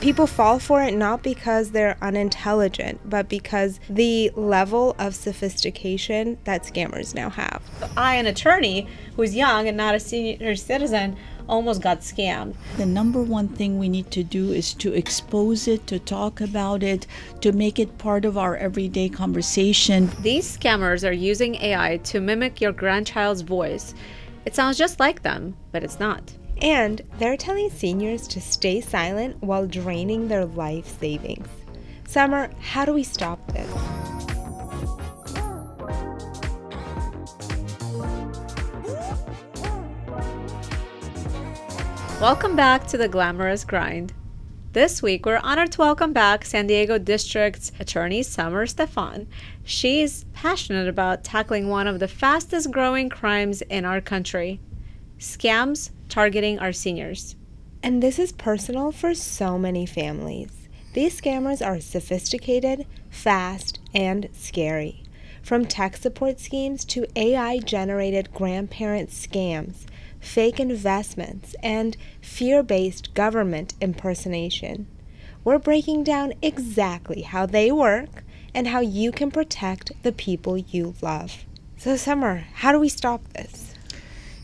People fall for it not because they're unintelligent, but because the level of sophistication that scammers now have. I, an attorney who's young and not a senior citizen, almost got scammed. The number one thing we need to do is to expose it, to talk about it, to make it part of our everyday conversation. These scammers are using AI to mimic your grandchild's voice. It sounds just like them, but it's not. And they're telling seniors to stay silent while draining their life savings. Summer, how do we stop this? Welcome back to the Glamorous Grind. This week, we're honored to welcome back San Diego District's Attorney Summer Stephan. She's passionate about tackling one of the fastest growing crimes in our country: scams targeting our seniors. And this is personal for so many families. These scammers are sophisticated, fast, and scary. From tech support schemes to AI-generated grandparent scams, fake investments, and fear-based government impersonation. We're breaking down exactly how they work and how you can protect the people you love. So Summer, how do we stop this?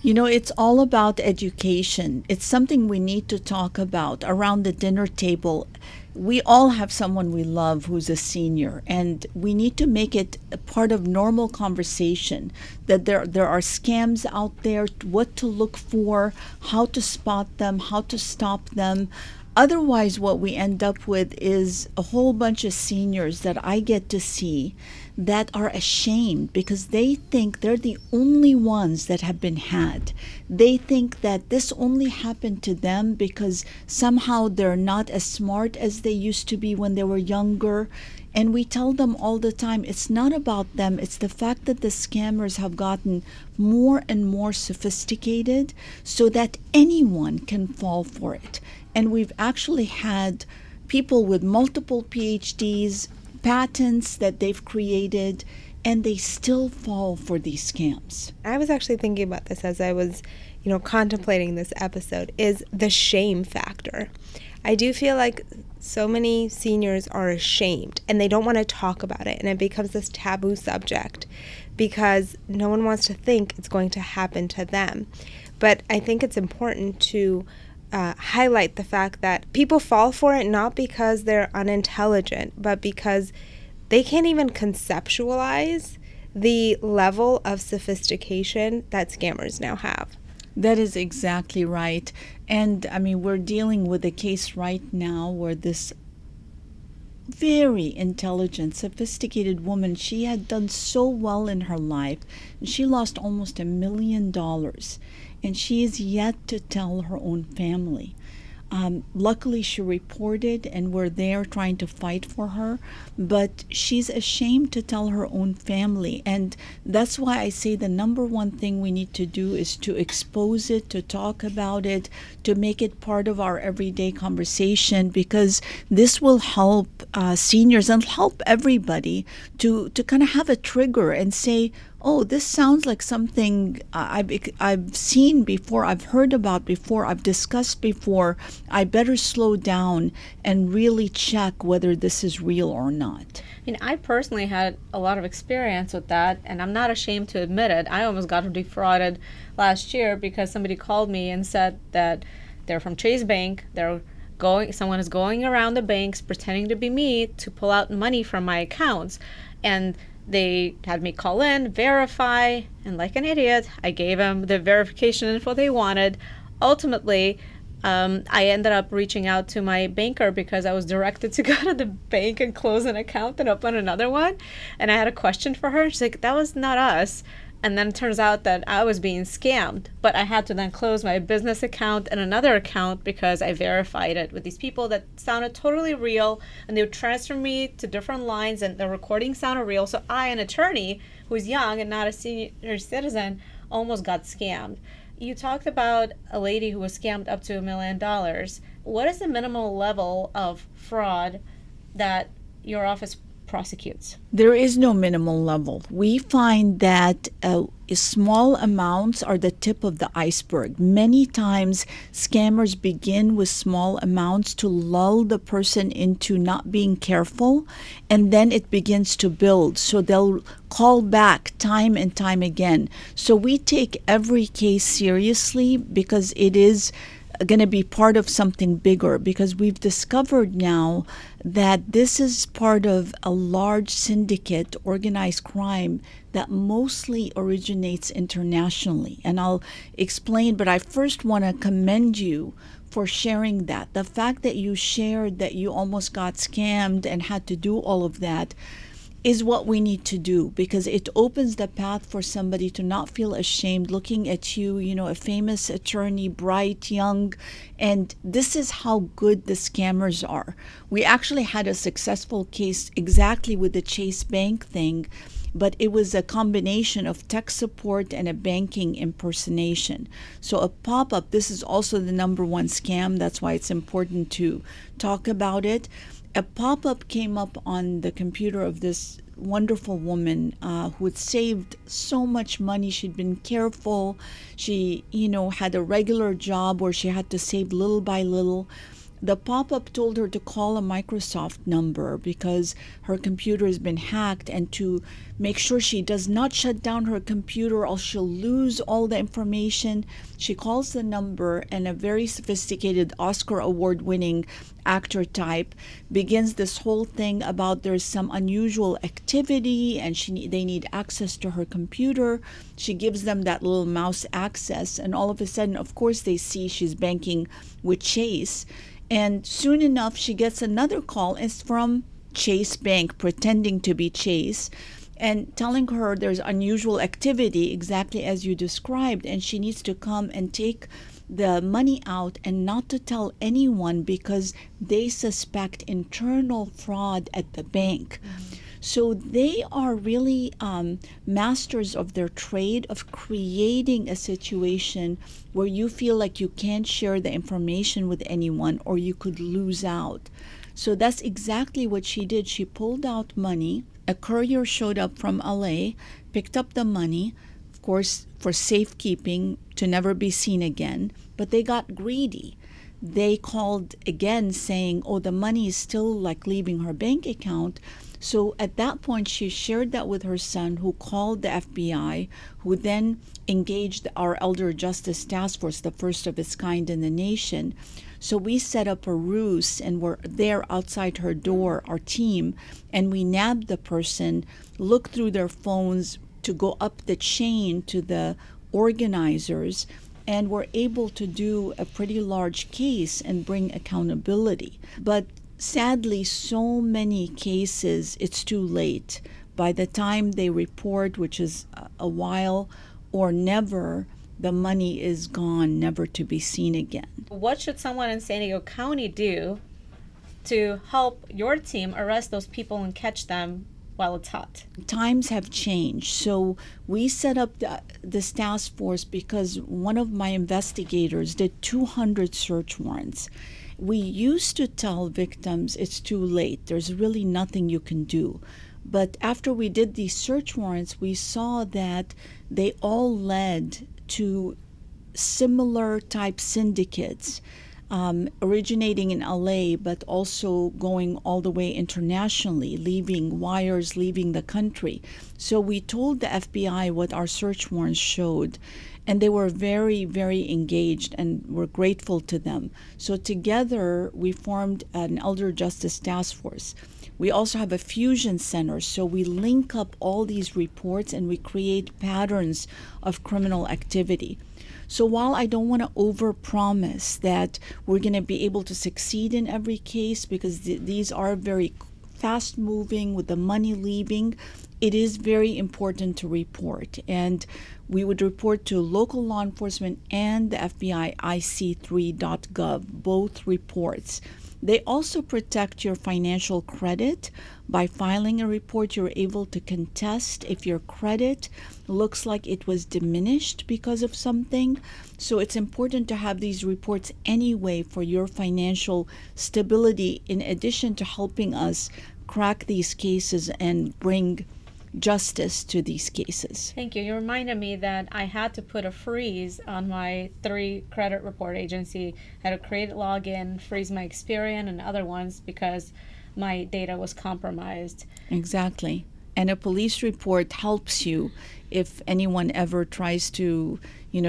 You know, it's all about education. It's something we need to talk about around the dinner table. We all have someone we love who's a senior, and we need to make it a part of normal conversation that there are scams out there, what to look for, how to spot them, how to stop them. Otherwise, what we end up with is a whole bunch of seniors that I get to see that are ashamed because they think they're the only ones that have been had. They think that this only happened to them because somehow they're not as smart as they used to be when they were younger. And we tell them all the time, it's not about them. It's the fact that the scammers have gotten more and more sophisticated so that anyone can fall for it. And we've actually had people with multiple PhDs, patents that they've created, and they still fall for these scams. I was actually thinking about this as I was, contemplating this episode, is the shame factor. I do feel like so many seniors are ashamed and they don't want to talk about it, and it becomes this taboo subject because no one wants to think it's going to happen to them. But I think it's important to highlight the fact that people fall for it not because they're unintelligent, but because they can't even conceptualize the level of sophistication that scammers now have. That is exactly right. And I mean, we're dealing with a case right now where this very intelligent, sophisticated woman, she had done so well in her life, and she lost almost $1 million. And she is yet to tell her own family. Luckily, she reported, and we're there trying to fight for her, but she's ashamed to tell her own family. And that's why I say the number one thing we need to do is to expose it, to talk about it, to make it part of our everyday conversation, because this will help seniors and help everybody to kind of have a trigger and say, oh, this sounds like something I've seen before, I've heard about before, I've discussed before. I better slow down and really check whether this is real or not. I personally had a lot of experience with that, and I'm not ashamed to admit it. I almost got defrauded last year because somebody called me and said that they're from Chase Bank. Someone is going around the banks pretending to be me to pull out money from my accounts, and they had me call in, verify, and like an idiot, I gave them the verification info they wanted. Ultimately, I ended up reaching out to my banker because I was directed to go to the bank and close an account and open another one. And I had a question for her. She's like, that was not us. And then it turns out that I was being scammed. But I had to then close my business account and another account because I verified it with these people that sounded totally real. And they would transfer me to different lines and the recording sounded real. So I, an attorney who's young and not a senior citizen, almost got scammed. You talked about a lady who was scammed up to $1 million. What is the minimal level of fraud that your office prosecutes? There is no minimal level. We find that small amounts are the tip of the iceberg. Many times, scammers begin with small amounts to lull the person into not being careful, and then it begins to build. So they'll call back time and time again. So we take every case seriously because it is going to be part of something bigger, because we've discovered now that this is part of a large syndicate organized crime that mostly originates internationally. And I'll explain, but I first want to commend you for sharing that. The fact that you shared that you almost got scammed and had to do all of that is what we need to do, because it opens the path for somebody to not feel ashamed looking at you, a famous attorney, bright, young, and this is how good the scammers are. We actually had a successful case exactly with the Chase Bank thing, but it was a combination of tech support and a banking impersonation. So a pop-up, this is also the number one scam. That's why it's important to talk about it. A pop-up came up on the computer of this wonderful woman who had saved so much money. She'd been careful. She, had a regular job where she had to save little by little. The pop-up told her to call a Microsoft number because her computer has been hacked, and to make sure she does not shut down her computer or she'll lose all the information. She calls the number, and a very sophisticated Oscar award-winning actor type begins this whole thing about there's some unusual activity and they need access to her computer. She gives them that little mouse access, and all of a sudden, of course, they see she's banking with Chase. And soon enough, she gets another call. It's from Chase Bank, pretending to be Chase, and telling her there's unusual activity, exactly as you described, and she needs to come and take the money out and not to tell anyone because they suspect internal fraud at the bank. So they are really masters of their trade of creating a situation where you feel like you can't share the information with anyone or you could lose out. So that's exactly what she did. She pulled out money. A courier showed up from LA, picked up the money, of course, for safekeeping to never be seen again. But they got greedy. They called again saying, oh, the money is still like leaving her bank account. So at that point, she shared that with her son, who called the FBI, who then engaged our Elder Justice Task Force, the first of its kind in the nation. So we set up a ruse and we're there outside her door, our team, and we nabbed the person, looked through their phones to go up the chain to the organizers, and were able to do a pretty large case and bring accountability. But sadly, so many cases, it's too late. By the time they report, which is a while or never, the money is gone, never to be seen again. What should someone in San Diego County do to help your team arrest those people and catch them while it's hot? Times have changed. So we set up this task force because one of my investigators did 200 search warrants. We used to tell victims it's too late. There's really nothing you can do. But after we did these search warrants, we saw that they all led to similar type syndicates originating in LA, but also going all the way internationally, leaving wires, leaving the country. So we told the FBI what our search warrants showed, and they were very, very engaged, and we're grateful to them. So together, we formed an Elder Justice Task Force. We also have a fusion center, so we link up all these reports and we create patterns of criminal activity. So while I don't want to overpromise that we're going to be able to succeed in every case, because these are very fast moving with the money leaving, it is very important to report. And we would report to local law enforcement and the FBI ic3.gov, both reports. They also protect your financial credit. By filing a report, you're able to contest if your credit looks like it was diminished because of something. So it's important to have these reports anyway for your financial stability, in addition to helping us crack these cases and bring justice to these cases. Thank you. You reminded me that I had to put a freeze on my 3 credit report agency. I had to create a login, freeze my Experian and other ones because my data was compromised. Exactly. And a police report helps you if anyone ever tries to,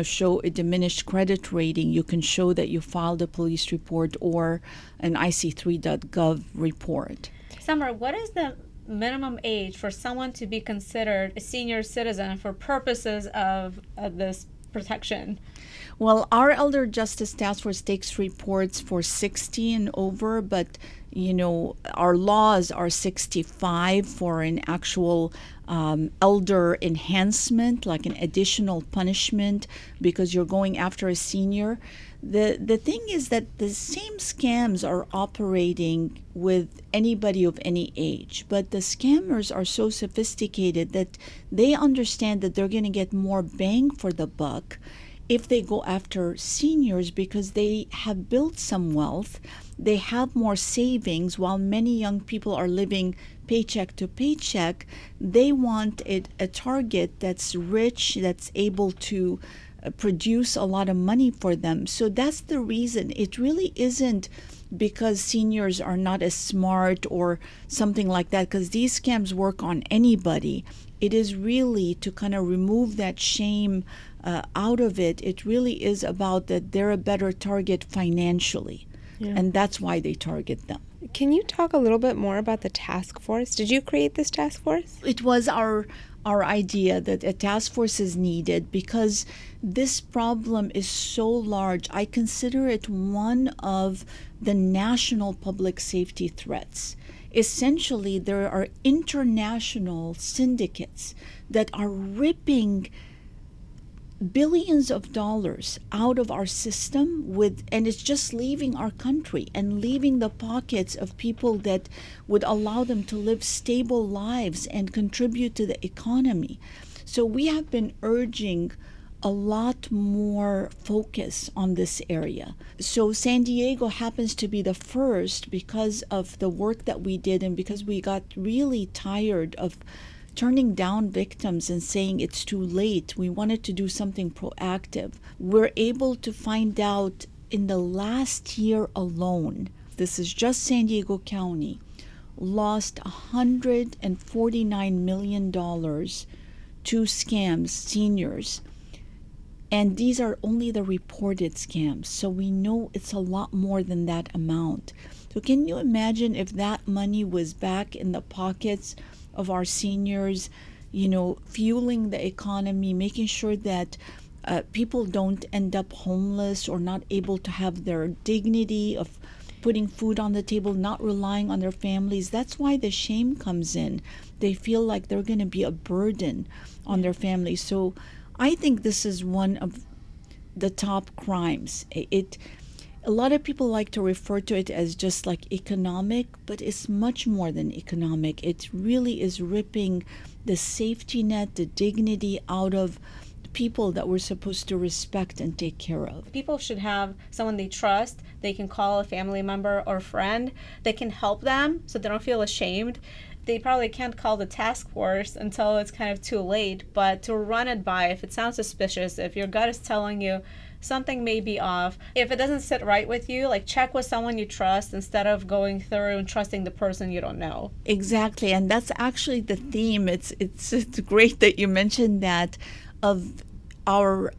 show a diminished credit rating. You can show that you filed a police report or an IC3.gov report. Summer, what is the minimum age for someone to be considered a senior citizen for purposes of this protection? Well, our Elder Justice Task Force takes reports for 60 and over, but our laws are 65 for an actual elder enhancement, like an additional punishment because you're going after a senior. The thing is that the same scams are operating with anybody of any age, but the scammers are so sophisticated that they understand that they're going to get more bang for the buck if they go after seniors because they have built some wealth, they have more savings. While many young people are living paycheck to paycheck, they want a target that's rich, that's able to produce a lot of money for them. So that's the reason. It really isn't because seniors are not as smart or something like that, because these scams work on anybody. It is really to kind of remove that shame out of it. It really is about that they're a better target financially. Yeah. And that's why they target them. Can you talk a little bit more about the task force? Did you create this task force? It was our idea that a task force is needed because this problem is so large. I consider it one of the national public safety threats. Essentially, there are international syndicates that are ripping billions of dollars out of our system and it's just leaving our country and leaving the pockets of people that would allow them to live stable lives and contribute to the economy. So we have been urging a lot more focus on this area. So San Diego happens to be the first because of the work that we did and because we got really tired of turning down victims and saying it's too late. We wanted to do something proactive. We're able to find out in the last year alone, this is just San Diego County, lost $149 million to scams, seniors. And these are only the reported scams. So we know it's a lot more than that amount. So can you imagine if that money was back in the pockets of our seniors, fueling the economy, making sure that people don't end up homeless or not able to have their dignity of putting food on the table, not relying on their families. That's why the shame comes in. They feel like they're going to be a burden on their families. So I think this is one of the top crimes. A lot of people like to refer to it as just like economic, but it's much more than economic. It really is ripping the safety net, the dignity out of people that we're supposed to respect and take care of. People should have someone they trust. They can call a family member or friend. They can help them so they don't feel ashamed. They probably can't call the task force until it's kind of too late, but to run it by, if it sounds suspicious, if your gut is telling you something may be off, if it doesn't sit right with you, like check with someone you trust instead of going through and trusting the person you don't know. Exactly, and that's actually the theme. It's great that you mentioned that of our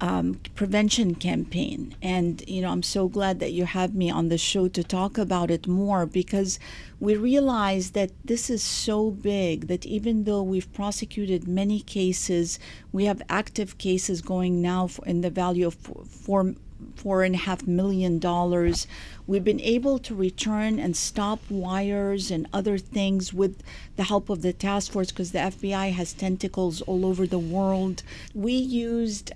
prevention campaign. And, I'm so glad that you have me on the show to talk about it more, because we realize that this is so big that even though we've prosecuted many cases, we have active cases going now in the value of $4.5 million. We've been able to return and stop wires and other things with the help of the task force, because the FBI has tentacles all over the world. We used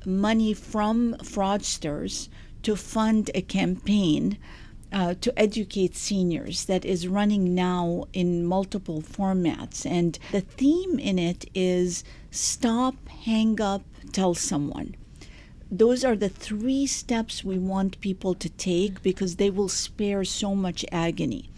money from fraudsters to fund a campaign to educate seniors that is running now in multiple formats. And the theme in it is stop, hang up, tell someone. Those are the 3 steps we want people to take because they will spare so much agony.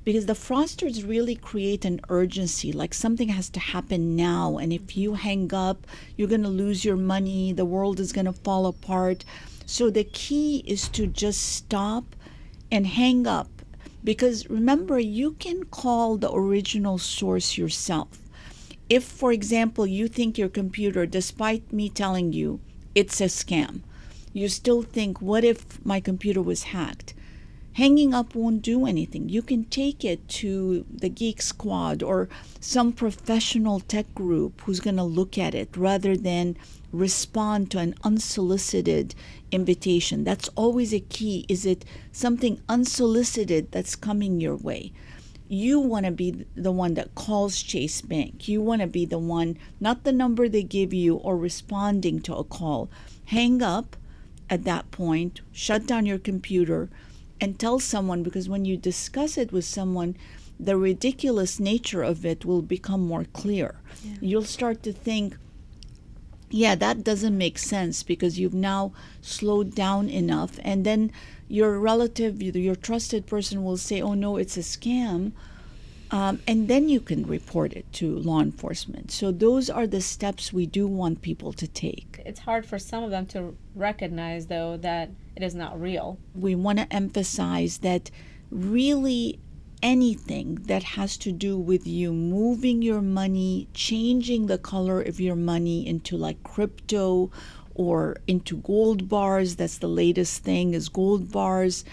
because the fraudsters really create an urgency, like something has to happen now. And if you hang up, you're going to lose your money, the world is going to fall apart. So the key is to just stop and hang up. Because remember, you can call the original source yourself. If, for example, you think your computer, despite me telling you it's a scam, you still think, what if my computer was hacked? Hanging up won't do anything. You can take it to the Geek Squad or some professional tech group who's going to look at it rather than respond to an unsolicited invitation. That's always a key. Is it something unsolicited that's coming your way? You want to be the one that calls Chase Bank. You want to be the one, not the number they give you or responding to a call. Hang up at that point, shut down your computer, and tell someone, because when you discuss it with someone, the ridiculous nature of it will become more clear. Yeah. You'll start to think, yeah, that doesn't make sense, because you've now slowed down enough. And then your relative, your trusted person will say, oh no, it's a scam. And then you can report it to law enforcement. So those are the steps we do want people to take. It's hard for some of them to recognize, though, that it is not real. We want to emphasize that really anything that has to do with you moving your money, changing the color of your money into like crypto or into gold bars, that's the latest thing, is gold bars,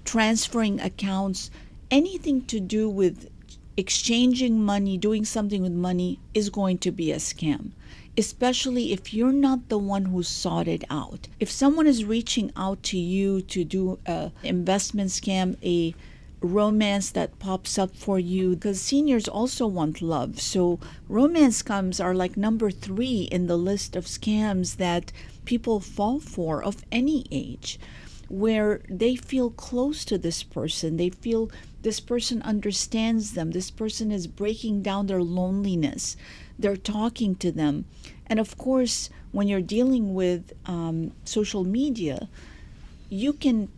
transferring accounts, anything to do with exchanging money, doing something with money is going to be a scam, especially if you're not the one who sought it out. If someone is reaching out to you to do an investment scam, a romance that pops up for you, because seniors also want love. So romance scams are like number 3 in the list of scams that people fall for of any age, where they feel close to this person. They feel this person understands them. This person is breaking down their loneliness. They're talking to them. And of course, when you're dealing with social media, you can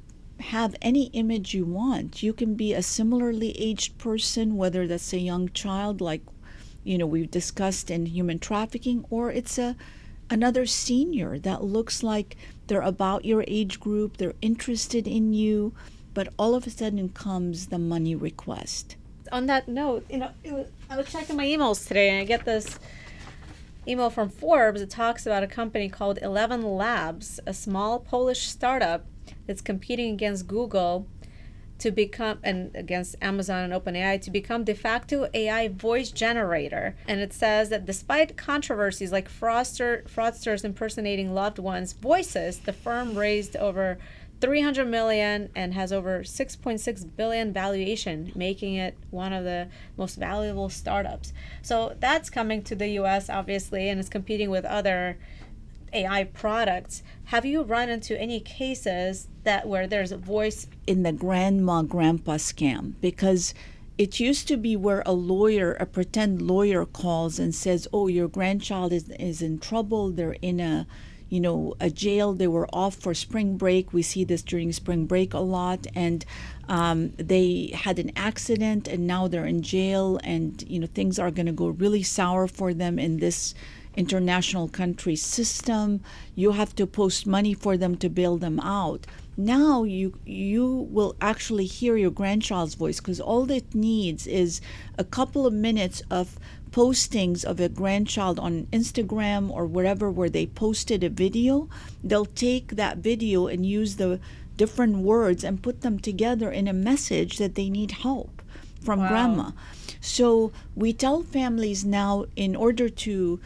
have any image you want. You can be a similarly aged person, whether that's a young child, like we've discussed in human trafficking, or it's another senior that looks like they're about your age group, they're interested in you, but all of a sudden comes the money request. On that note, I was checking my emails today and I get this email from Forbes. It talks about a company called 11 Labs, a small Polish startup that's competing against Google to become, and against Amazon and OpenAI, to become de facto AI voice generator. And it says that despite controversies like fraudsters impersonating loved ones' voices, the firm raised over $300 million and has over $6.6 billion valuation, making it one of the most valuable startups. So that's coming to the U.S., obviously, and is competing with other AI products. Have you run into any cases where there's a voice in the grandpa scam? Because it used to be where a pretend lawyer calls and says, oh, your grandchild is in trouble, they're in a jail, they were off for spring break. We see this during spring break a lot, and they had an accident and now they're in jail, and things are going to go really sour for them in this international country system. You have to post money for them to bail them out. Now you will actually hear your grandchild's voice, because all it needs is a couple of minutes of postings of a grandchild on Instagram or wherever where they posted a video. They'll take that video and use the different words and put them together in a message that they need help from grandma. So we tell families now, in order to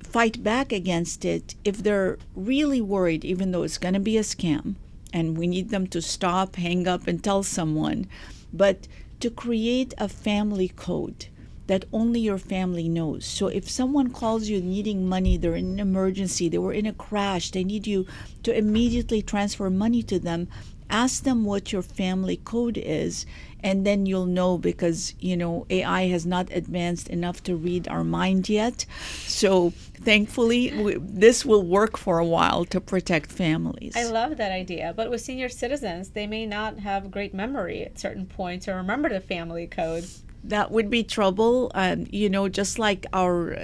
fight back against it, if they're really worried, even though it's going to be a scam, and we need them to stop, hang up, and tell someone, but to create a family code that only your family knows. So if someone calls you needing money, they're in an emergency, they were in a crash, they need you to immediately transfer money to them, Ask them what your family code is, and then you'll know, because AI has not advanced enough to read our mind yet. So thankfully this will work for a while to protect families. I love that idea. But with senior citizens, they may not have great memory at certain points or remember the family code. That would be trouble. Just like our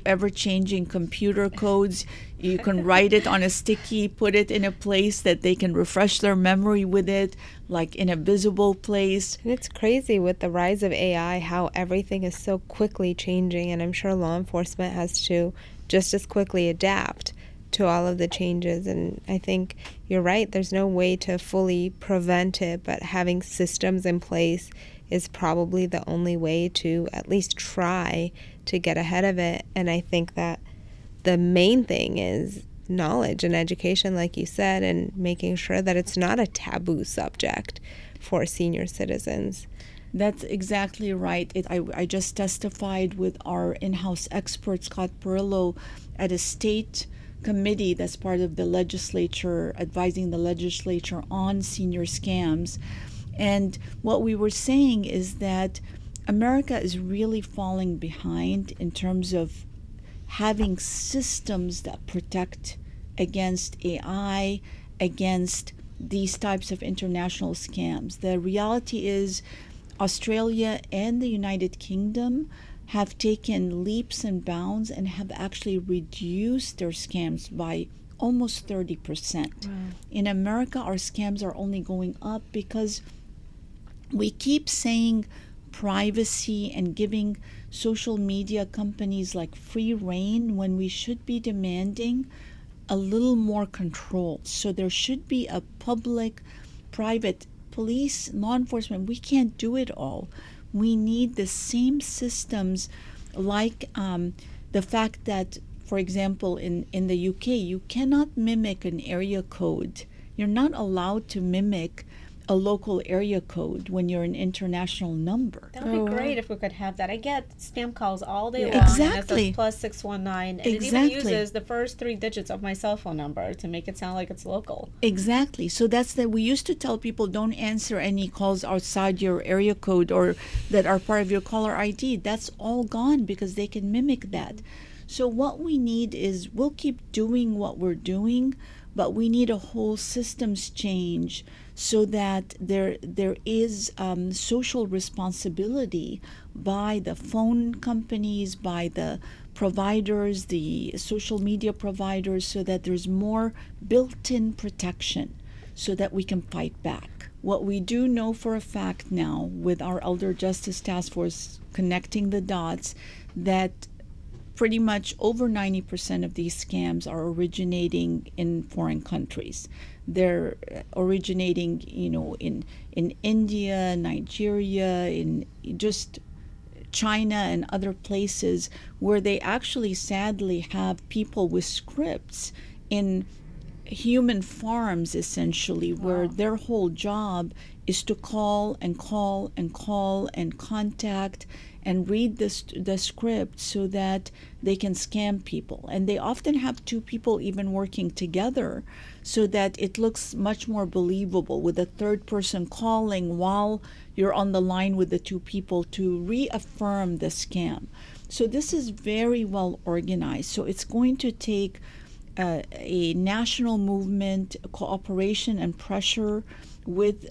ever-changing computer codes, you can write it on a sticky, put it in a place that they can refresh their memory with it, like in a visible place. And it's crazy with the rise of AI how everything is so quickly changing, and I'm sure law enforcement has to just as quickly adapt to all of the changes. And I think you're right, there's no way to fully prevent it, but having systems in place is probably the only way to at least try to get ahead of it. And I think that the main thing is knowledge and education, like you said, and making sure that it's not a taboo subject for senior citizens. That's exactly right. I just testified with our in-house expert, Scott Perillo, at a state committee that's part of the legislature, advising the legislature on senior scams. And what we were saying is that America is really falling behind in terms of having systems that protect against AI, against these types of international scams. The reality is Australia and the United Kingdom have taken leaps and bounds and have actually reduced their scams by almost 30%. Wow. In America, our scams are only going up because we keep saying privacy and giving social media companies like free rein when we should be demanding a little more control. So there should be a public, private, police, law enforcement. We can't do it all. We need the same systems, like the fact that, for example, in the UK, you cannot mimic an area code. You're not allowed to mimic a local area code when you're an international number. That would be great if we could have that. I get spam calls all day long. Exactly. And it says +619. And Exactly. it even uses the first 3 digits of my cell phone number to make it sound like it's local. Exactly. So we used to tell people, don't answer any calls outside your area code or that are part of your caller ID. That's all gone because they can mimic that. So what we need is, we'll keep doing what we're doing, but we need a whole systems change so that there is social responsibility by the phone companies, by the providers, the social media providers, so that there's more built-in protection so that we can fight back. What we do know for a fact now with our Elder Justice Task Force connecting the dots, that pretty much over 90% of these scams are originating in foreign countries. They're originating, in India, Nigeria, in just China and other places where they actually sadly have people with scripts in human farms, essentially, where their whole job is to call and call and call and contact and read the script so that they can scam people. And they often have 2 people even working together so that it looks much more believable, with a third person calling while you're on the line with the 2 people to reaffirm the scam. So this is very well organized. So it's going to take a national movement, cooperation and pressure with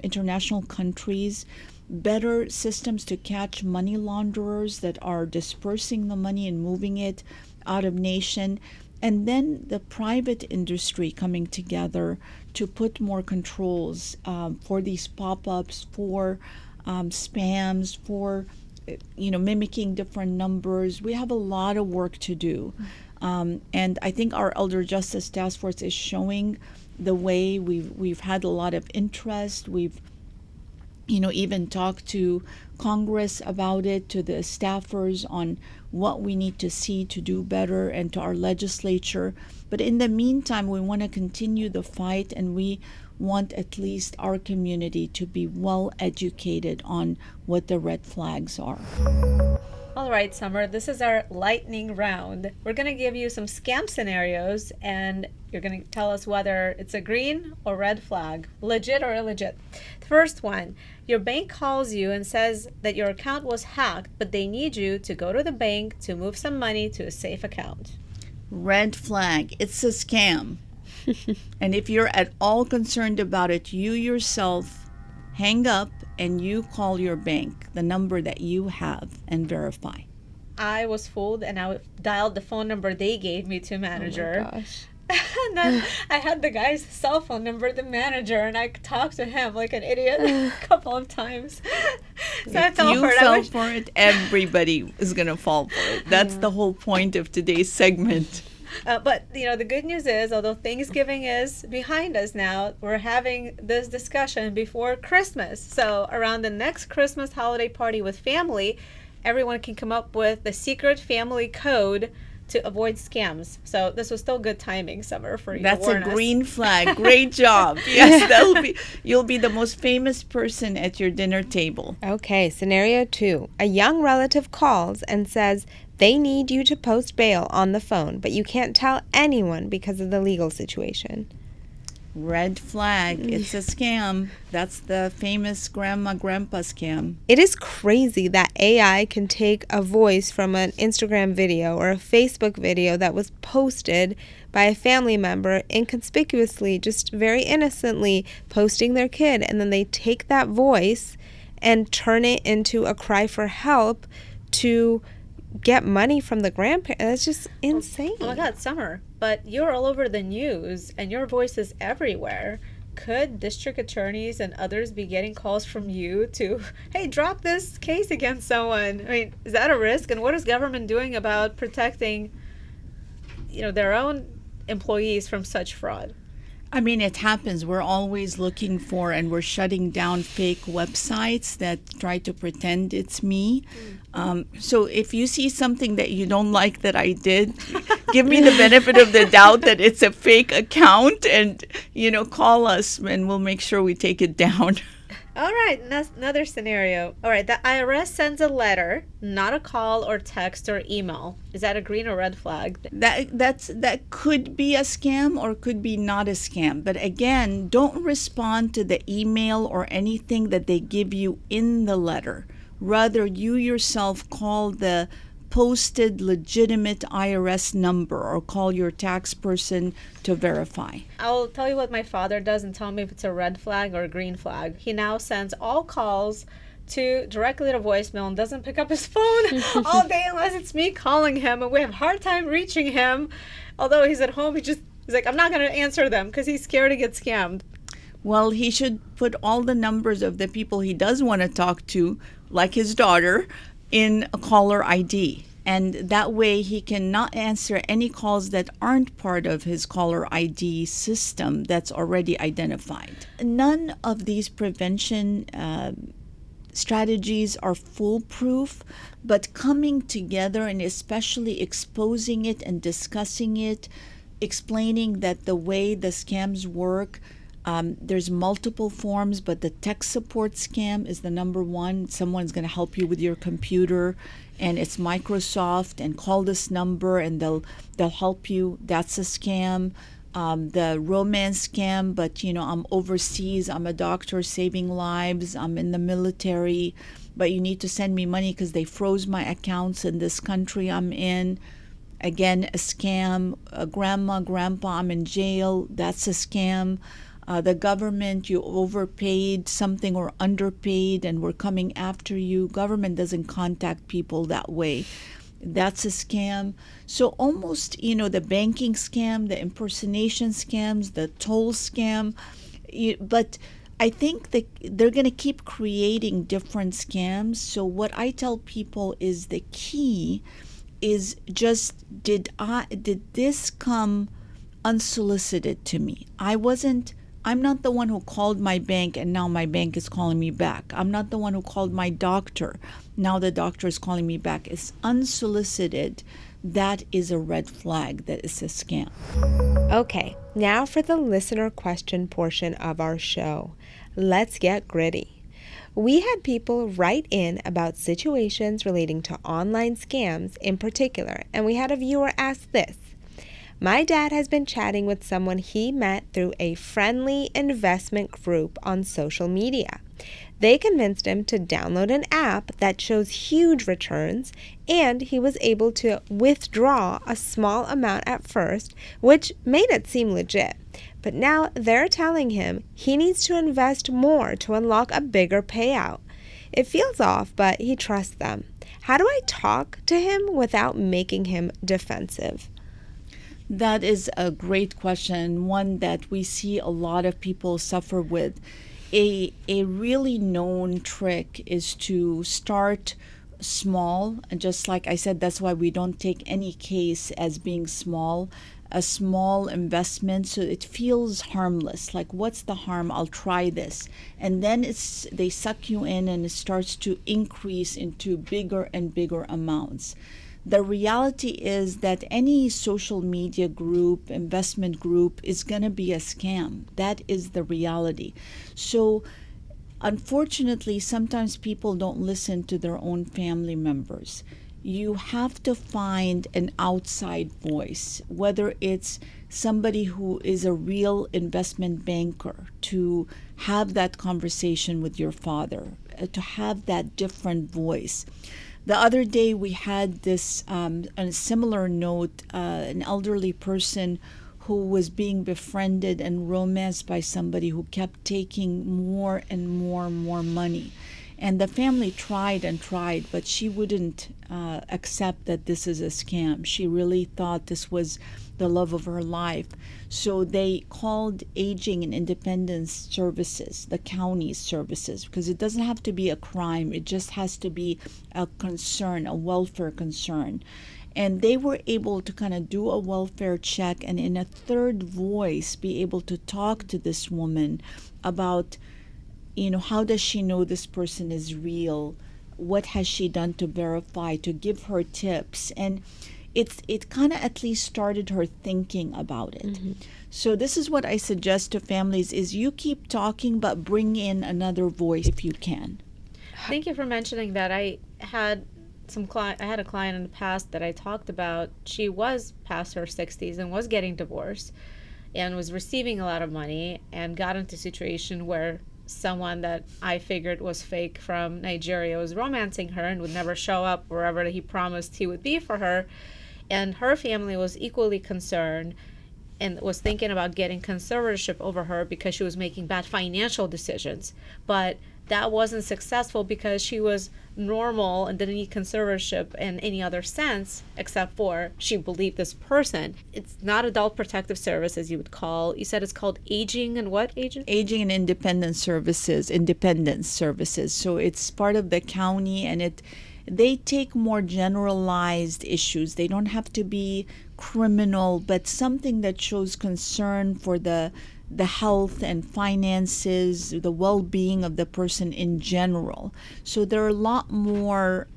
international countries, better systems to catch money launderers that are dispersing the money and moving it out of nation, and then the private industry coming together to put more controls for these pop-ups, for spams, for mimicking different numbers. We have a lot of work to do. And I think our Elder Justice Task Force is showing the way. We've had a lot of interest. We've even talked to Congress about it, to the staffers on what we need to see to do better, and to our legislature. But in the meantime, we want to continue the fight, and we want at least our community to be well educated on what the red flags are. All right, Summer, this is our lightning round. We're going to give you some scam scenarios, and you're going to tell us whether it's a green or red flag, legit or illegit. The first one, your bank calls you and says that your account was hacked, but they need you to go to the bank to move some money to a safe account. Red flag. It's a scam. And if you're at all concerned about it, you yourself hang up and you call your bank, the number that you have, and verify. I was fooled and I dialed the phone number they gave me to manager. Oh my gosh. And then I had the guy's cell phone number, the manager, and I talked to him like an idiot a couple of times. So I fell You for it. fell for it, everybody is going to fall for it. That's the whole point of today's segment. But, the good news is, although Thanksgiving is behind us now, we're having this discussion before Christmas. So around the next Christmas holiday party with family, everyone can come up with the secret family code to avoid scams. So this was still good timing, Summer, for you. That's to a warn us. green flag. Great job. Yes, you'll be the most famous person at your dinner table. Okay, scenario 2. A young relative calls and says they need you to post bail on the phone, but you can't tell anyone because of the legal situation. Red flag. It's a scam. That's the famous grandpa scam. It is crazy that AI can take a voice from an Instagram video or a Facebook video that was posted by a family member inconspicuously, just very innocently posting their kid, and then they take that voice and turn it into a cry for help to get money from the grandparent. That's just insane. Oh my God, Summer, but you're all over the news and your voice is everywhere. Could district attorneys and others be getting calls from you to, hey, drop this case against someone? I mean, is that a risk? And what is government doing about protecting, their own employees from such fraud? I mean, it happens. We're always looking for, and we're shutting down fake websites that try to pretend it's me. So if you see something that you don't like that I did, give me the benefit of the doubt that it's a fake account, and call us and we'll make sure we take it down. All right, another scenario. All right, the IRS sends a letter, not a call or text or email. Is that a green or red flag? That could be a scam or could be not a scam. But again, don't respond to the email or anything that they give you in the letter. Rather, you yourself call the posted legitimate IRS number or call your tax person to verify. I'll tell you what my father does and tell me if it's a red flag or a green flag. He now sends all calls directly to voicemail and doesn't pick up his phone all day unless it's me calling him, and we have a hard time reaching him. Although he's at home, he's like, I'm not going to answer them because he's scared to get scammed. Well, he should put all the numbers of the people he does want to talk to, like his daughter, in a caller ID. And that way he can not answer any calls that aren't part of his caller ID system that's already identified. None of these prevention strategies are foolproof, but coming together and especially exposing it and discussing it, explaining that the way the scams work, there's multiple forms, but the tech support scam is the number one. Someone's going to help you with your computer, and it's Microsoft, and call this number and they'll help you. That's a scam. The romance scam, but I'm overseas, I'm a doctor saving lives, I'm in the military, but you need to send me money because they froze my accounts in this country I'm in. Again, a scam. Grandma, grandpa, I'm in jail. That's a scam. The government, you overpaid something or underpaid and we're coming after you. Government doesn't contact people that way. That's a scam. So almost, the banking scam, the impersonation scams, the toll scam. But I think that they're going to keep creating different scams. So what I tell people is the key is just, did this come unsolicited to me? I'm not the one who called my bank and now my bank is calling me back. I'm not the one who called my doctor. Now the doctor is calling me back. It's unsolicited. That is a red flag. That is a scam. Okay, now for the listener question portion of our show. Let's get gritty. We had people write in about situations relating to online scams in particular, and we had a viewer ask this. My dad has been chatting with someone he met through a friendly investment group on social media. They convinced him to download an app that shows huge returns, and he was able to withdraw a small amount at first, which made it seem legit. But now they're telling him he needs to invest more to unlock a bigger payout. It feels off, but he trusts them. How do I talk to him without making him defensive? That is a great question, one that we see a lot of people suffer with. A really known trick is to start small, and just like I said, that's why we don't take any case as being small. A small investment so it feels harmless, like what's the harm, I'll try this, and then they suck you in and it starts to increase into bigger and bigger amounts. The reality is that any social media group, investment group is going to be a scam. That is the reality. So unfortunately, sometimes people don't listen to their own family members. You have to find an outside voice, whether it's somebody who is a real investment banker, to have that conversation with your father, to have that different voice. The other day we had this, on a similar note, an elderly person who was being befriended and romanced by somebody who kept taking more and more money. And the family tried and tried, but she wouldn't accept that this is a scam. She really thought this was the love of her life. So they called Aging and Independence Services, the county services, because it doesn't have to be a crime. It just has to be a concern, a welfare concern. And they were able to kind of do a welfare check and in a third voice be able to talk to this woman about, how does she know this person is real? What has she done to verify, to give her tips? And it kind of at least started her thinking about it. Mm-hmm. So this is what I suggest to families is you keep talking, but bring in another voice if you can. Thank you for mentioning that. I had a client in the past that I talked about. She was past her 60s and was getting divorced and was receiving a lot of money and got into a situation where someone that I figured was fake from Nigeria was romancing her and would never show up wherever he promised he would be for her. And her family was equally concerned and was thinking about getting conservatorship over her because she was making bad financial decisions. But that wasn't successful because she was normal and didn't need conservatorship in any other sense except for she believed this person. It's not adult protective service as you would call. You said it's called aging and what agent? Aging and independence services. So it's part of the county, and they take more generalized issues. They don't have to be criminal, but something that shows concern for the health and finances, the well-being of the person in general. So they're a lot more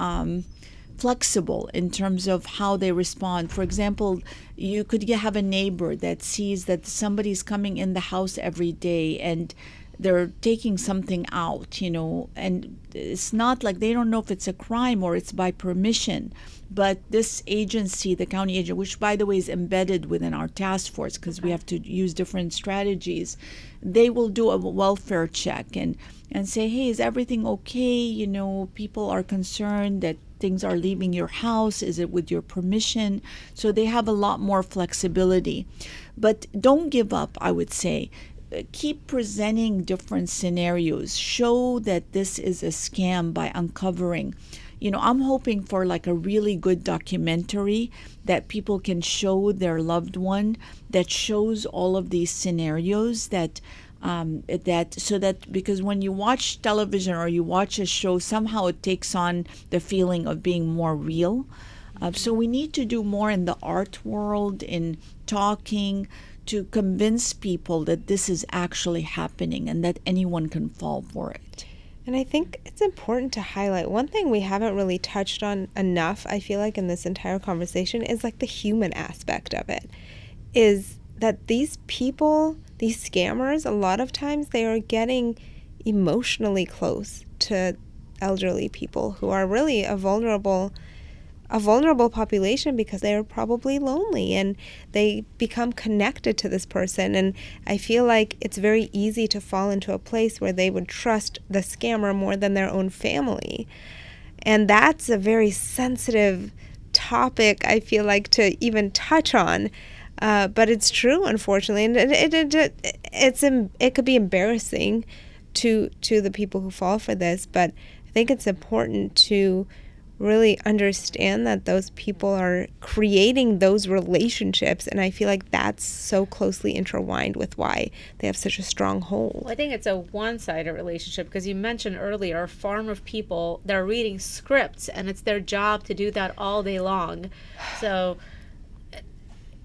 flexible in terms of how they respond. For example, you could have a neighbor that sees that somebody's coming in the house every day and they're taking something out, and it's not like they don't know if it's a crime or it's by permission. But this agency, the county agent, which by the way is embedded within our task force because we have to use different strategies, they will do a welfare check and say, hey, is everything okay? People are concerned that things are leaving your house. Is it with your permission? So they have a lot more flexibility. But don't give up, I would say. Keep presenting different scenarios. Show that this is a scam by uncovering. I'm hoping for like a really good documentary that people can show their loved one that shows all of these scenarios because when you watch television or you watch a show, somehow it takes on the feeling of being more real. So we need to do more in the art world, in talking, to convince people that this is actually happening and that anyone can fall for it. And I think it's important to highlight one thing we haven't really touched on enough, I feel like, in this entire conversation is like the human aspect of it. Is that these people, these scammers, a lot of times they are getting, emotionally close to elderly people who are really a vulnerable population because they are probably lonely and they become connected to this person. And I feel like it's very easy to fall into a place where they would trust the scammer more than their own family. And that's a very sensitive topic, I feel like, to even touch on. But it's true, unfortunately. And it could be embarrassing to the people who fall for this. But I think it's important to really understand that those people are creating those relationships, and I feel like that's so closely intertwined with why they have such a strong hold. Well, I think it's a one-sided relationship because you mentioned earlier a farm of people that are reading scripts, and it's their job to do that all day long. So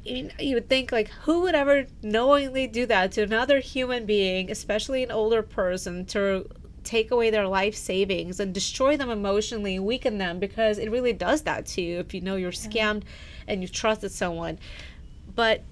you would think, like, who would ever knowingly do that to another human being, especially an older person, to take away their life savings and destroy them emotionally and weaken them, because it really does that to you if you know you're scammed and you've trusted someone. But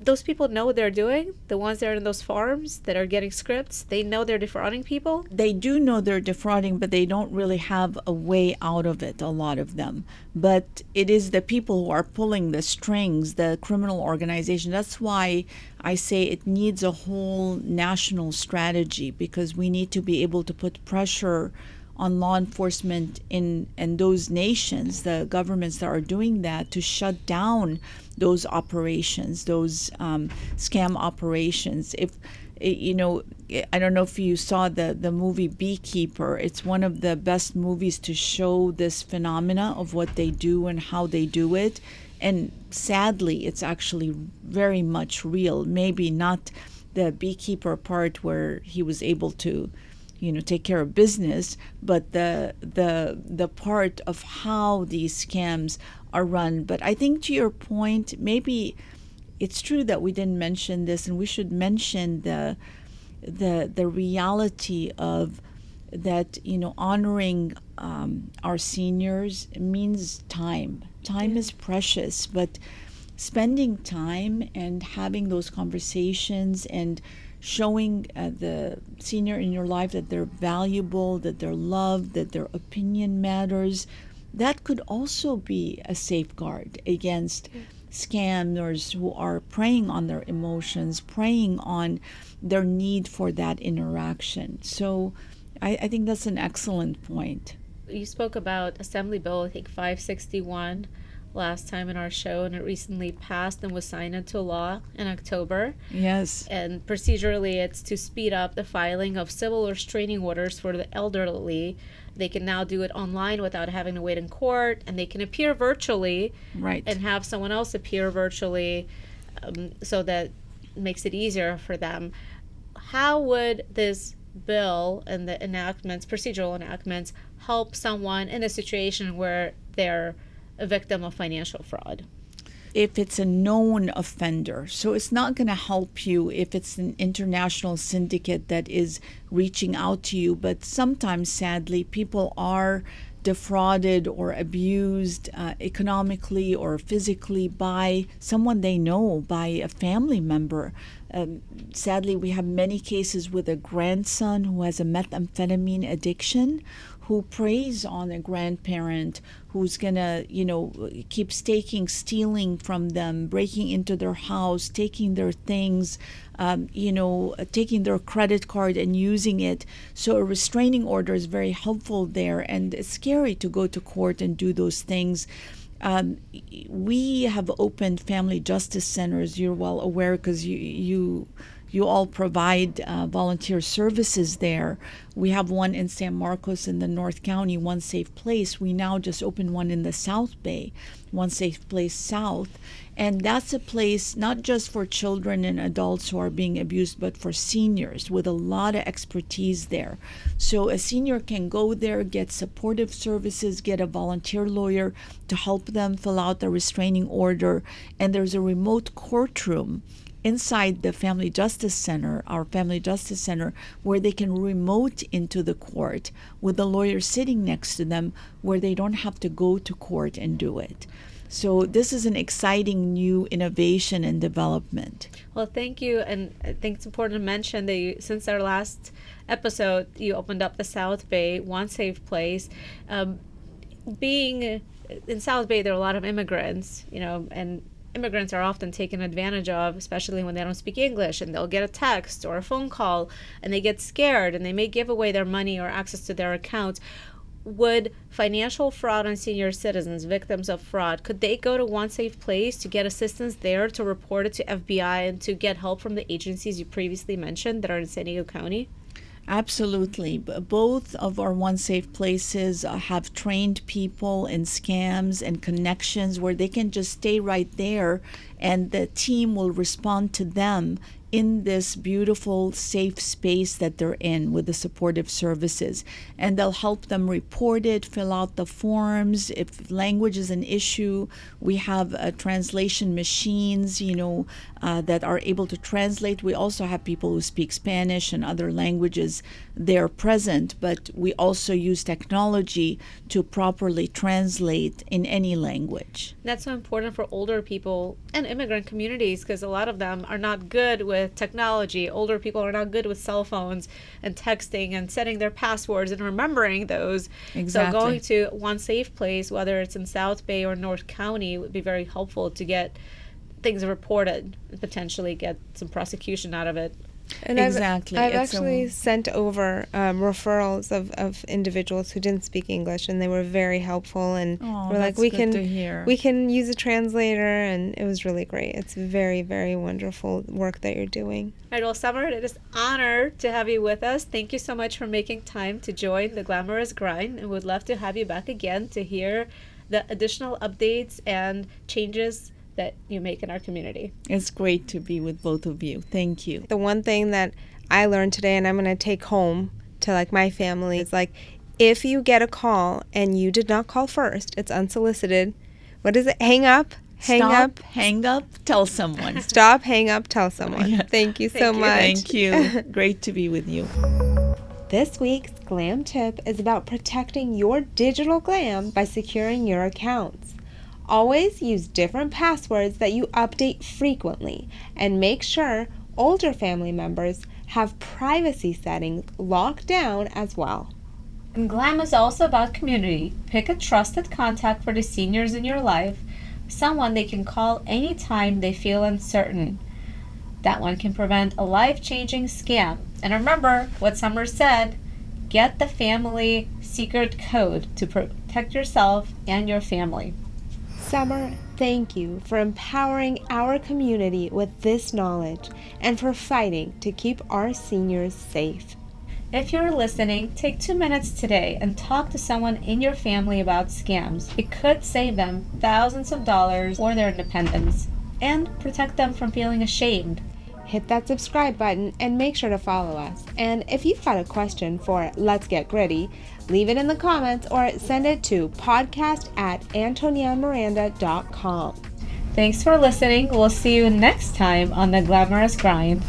those people know what they're doing. The ones that are in those farms that are getting scripts, they know they're defrauding people. They do know they're defrauding, but they don't really have a way out of it, a lot of them. But it is the people who are pulling the strings, the criminal organization. That's why I say it needs a whole national strategy, because we need to be able to put pressure on law enforcement in those nations, the governments that are doing that, to shut down those operations, those scam operations. If I don't know if you saw the movie Beekeeper. It's one of the best movies to show this phenomena of what they do and how they do it. And sadly, it's actually very much real. Maybe not the beekeeper part where he was able to take care of business, but the part of how these scams are run. But I think, to your point, maybe it's true that we didn't mention this, and we should mention the reality of that. Honoring our seniors means time. Time is precious, but spending time and having those conversations and showing the senior in your life that they're valuable, that they're loved, that their opinion matters, that could also be a safeguard against scammers who are preying on their emotions, preying on their need for that interaction. So I think that's an excellent point. You spoke about Assembly Bill, I think 561, last time in our show, and it recently passed and was signed into law in October. Yes. And procedurally, it's to speed up the filing of civil restraining orders for the elderly. They can now do it online without having to wait in court, and they can appear virtually, right, and have someone else appear virtually, so that makes it easier for them. How would this bill and the enactments, procedural enactments, help someone in a situation where they're a victim of financial fraud? If it's a known offender. So it's not going to help you if it's an international syndicate that is reaching out to you. But sometimes, sadly, people are defrauded or abused economically or physically by someone they know, by a family member. Sadly, we have many cases with a grandson who has a methamphetamine addiction, who preys on a grandparent who's gonna, keep stealing from them, breaking into their house, taking their things, taking their credit card and using it. So a restraining order is very helpful there, and it's scary to go to court and do those things. We have opened family justice centers. You're well aware because you all provide volunteer services there. We have one in San Marcos in the North County, One Safe Place. We now just opened one in the South Bay, One Safe Place South. And that's a place not just for children and adults who are being abused, but for seniors with a lot of expertise there. So a senior can go there, get supportive services, get a volunteer lawyer to help them fill out the restraining order. And there's a remote courtroom inside the Family Justice Center, our Family Justice Center, where they can remote into the court with the lawyer sitting next to them, where they don't have to go to court and do it. So this is an exciting new innovation and development. Well, thank you. And I think it's important to mention that since our last episode, you opened up the South Bay One Safe Place. Being in South Bay, there are a lot of immigrants, and immigrants are often taken advantage of, especially when they don't speak English, and they'll get a text or a phone call and they get scared and they may give away their money or access to their accounts. Would financial fraud on senior citizens, victims of fraud, could they go to One Safe Place to get assistance there, to report it to FBI, and to get help from the agencies you previously mentioned that are in San Diego County? Absolutely. Both of our One Safe Places have trained people in scams and connections where they can just stay right there and the team will respond to them in this beautiful, safe space that they're in with the supportive services. And they'll help them report it, fill out the forms. If language is an issue, we have translation machines, that are able to translate. We also have people who speak Spanish and other languages there present, but we also use technology to properly translate in any language. That's so important for older people and immigrant communities, because a lot of them are not good with technology. Older people are not good with cell phones and texting and setting their passwords and remembering those. Exactly. So going to One Safe Place, whether it's in South Bay or North County, would be very helpful to get things reported and potentially get some prosecution out of it. And Exactly. I've actually sent over referrals of individuals who didn't speak English, and they were very helpful. And we're like, we can use a translator, and it was really great. It's very, very wonderful work that you're doing. All right, well, Summer, it is an honor to have you with us. Thank you so much for making time to join the Glamorous Grind, and we'd love to have you back again to hear the additional updates and changes that you make in our community. It's great to be with both of you. Thank you. The one thing that I learned today, and I'm going to take home to my family, is if you get a call and you did not call first, it's unsolicited. What is it? Hang up. Hang up. Hang up. Tell someone. Stop. Hang up. Tell someone. Yeah. Thank you so much. Thank you. Great to be with you. This week's Glam Tip is about protecting your digital glam by securing your accounts. Always use different passwords that you update frequently, and make sure older family members have privacy settings locked down as well. And Glam is also about community. Pick a trusted contact for the seniors in your life, someone they can call anytime they feel uncertain. That one can prevent a life-changing scam. And remember what Summer said, get the family secret code to protect yourself and your family. Summer, thank you for empowering our community with this knowledge and for fighting to keep our seniors safe. If you're listening, take 2 minutes today and talk to someone in your family about scams. It could save them thousands of dollars or their independence and protect them from feeling ashamed. Hit that subscribe button and make sure to follow us. And if you've got a question for Let's Get Gritty, leave it in the comments or send it to podcast@antoniamiranda.com. Thanks for listening. We'll see you next time on the Glamorous Grind.